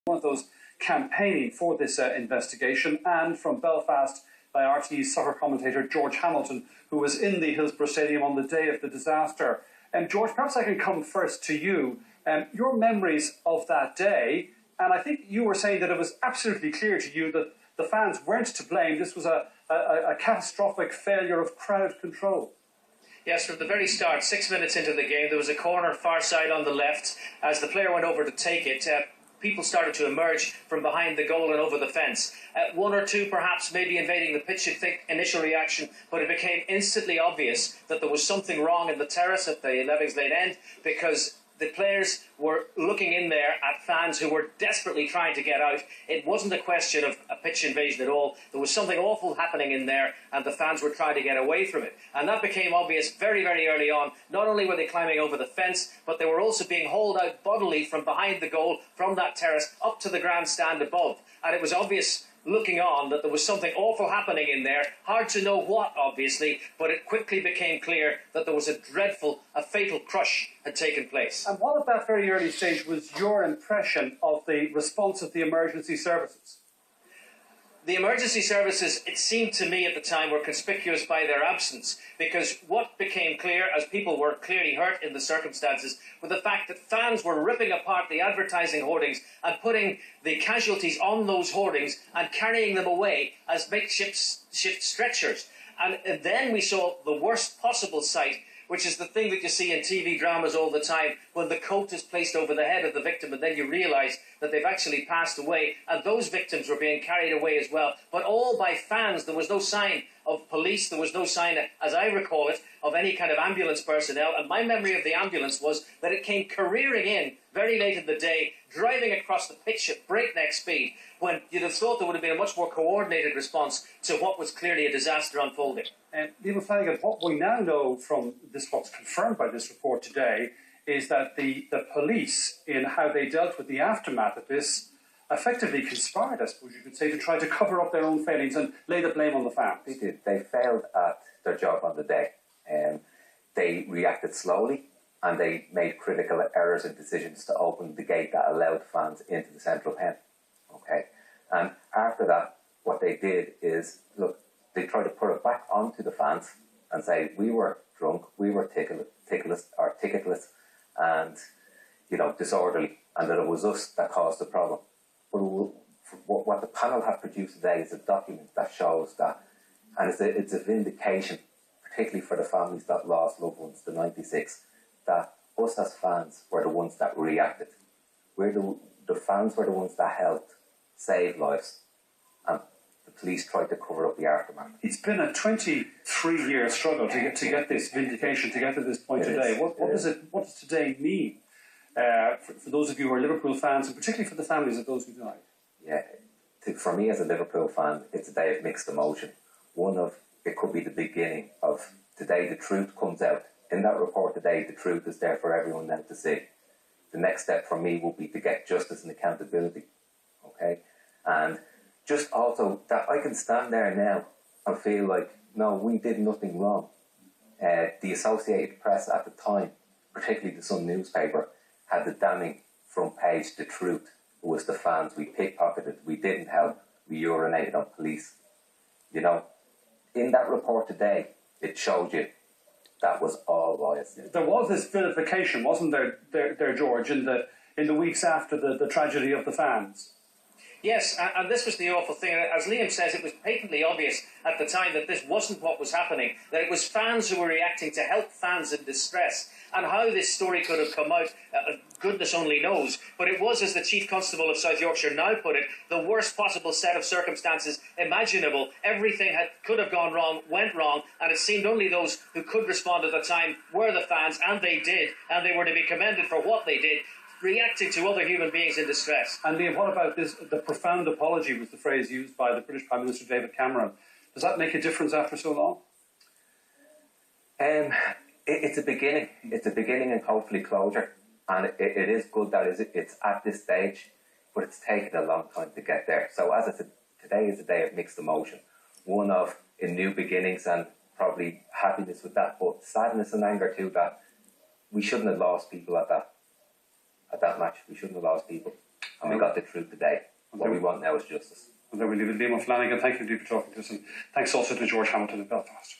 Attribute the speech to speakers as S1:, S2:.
S1: one of those campaigning for this investigation, and from Belfast by RTE's soccer commentator George Hamilton, who was in the Hillsborough Stadium on the day of the disaster. George, perhaps I can come first to you. Your memories of that day, and I think you were saying that it was absolutely clear to you that the fans weren't to blame. This was a catastrophic failure of crowd control.
S2: Yes, from the very start, 6 minutes into the game, there was a corner far side on the left. As the player went over to take it, people started to emerge from behind the goal and over the fence. One or two perhaps maybe invading the pitch, you'd think, initial reaction, but it became instantly obvious that there was something wrong in the terrace at the Levings Lane end, because the players were looking in there at fans who were desperately trying to get out. It wasn't a question of a pitch invasion at all. There was something awful happening in there, and the fans were trying to get away from it. And that became obvious very, very early on. Not only were they climbing over the fence, but they were also being hauled out bodily from behind the goal, from that terrace, up to the grandstand above. And it was obvious, looking on, that there was something awful happening in there. Hard to know what, obviously, but it quickly became clear that there was a fatal crush had taken place.
S1: And what at that very early stage was your impression of the response of the emergency services?
S2: The emergency services, it seemed to me at the time, were conspicuous by their absence, because what became clear, as people were clearly hurt in the circumstances, was the fact that fans were ripping apart the advertising hoardings and putting the casualties on those hoardings and carrying them away as makeshift stretchers. And then we saw the worst possible sight, which is the thing that you see in TV dramas all the time, when the coat is placed over the head of the victim and then you realise that they've actually passed away, and those victims were being carried away as well, but all by fans. There was no sign of police, there was no sign, as I recall it, of any kind of ambulance personnel, and my memory of the ambulance was that it came careering in very late in the day, driving across the pitch at breakneck speed, when you'd have thought there would have been a much more coordinated response to what was clearly a disaster unfolding.
S1: Liam Flanagan, what we now know from this, what's confirmed by this report today, is that the police, in how they dealt with the aftermath of this, effectively conspired, I suppose you could say, to try to cover up their own failings and lay the blame on the fans.
S3: They did. They failed at their job on the day. They reacted slowly, and they made critical errors and decisions to open the gate that allowed fans into the central pen. Okay, and after that, what they did is, look, they tried to put it back onto the fans and say, we were drunk, we were ticketless, and, you know, disorderly, and that it was us that caused the problem. But what the panel have produced today is a document that shows that, and it's a vindication, particularly for the families that lost loved ones, the 96, that us as fans were the ones that reacted. The fans were the ones that helped save lives, and the police tried to cover up the aftermath.
S1: It's been a 23-year struggle to get this vindication, to get to this point today. What does today mean for those of you who are Liverpool fans, and particularly for the families of those who died?
S3: Yeah, for me as a Liverpool fan, it's a day of mixed emotion. It could be the beginning of today. The truth comes out. In that report today, the truth is there for everyone now to see. The next step for me will be to get justice and accountability. Okay? And just also that I can stand there now and feel like, no, we did nothing wrong. The Associated Press at the time, particularly the Sun newspaper, had the damning front page, the truth. It was the fans. We pickpocketed, we didn't help, we urinated on police. You know, in that report today, it showed you that was all bias.
S1: There was this vilification, wasn't there, George, in the weeks after the tragedy of the fans?
S2: Yes, and this was the awful thing. As Liam says, it was patently obvious at the time that this wasn't what was happening, that it was fans who were reacting to help fans in distress. And how this story could have come out, goodness only knows. But it was, as the Chief Constable of South Yorkshire now put it, the worst possible set of circumstances imaginable. Everything could have gone wrong, went wrong, and it seemed only those who could respond at the time were the fans, and they did, and they were to be commended for what they did, reacting to other human beings in distress.
S1: And Liam, what about this? The profound apology was the phrase used by the British Prime Minister David Cameron. Does that make a difference after so long?
S3: It's a beginning. It's a beginning and hopefully closure. And it is good that it's at this stage, but it's taken a long time to get there. So as I said, today is a day of mixed emotion. One of new beginnings and probably happiness with that, but sadness and anger too, that we shouldn't have lost people at that match. We shouldn't have lost people. And we got got the truth today. What we want now is justice.
S1: And then we leave it. Liam Flanagan, thank you indeed for talking to us, and thanks also to George Hamilton in Belfast.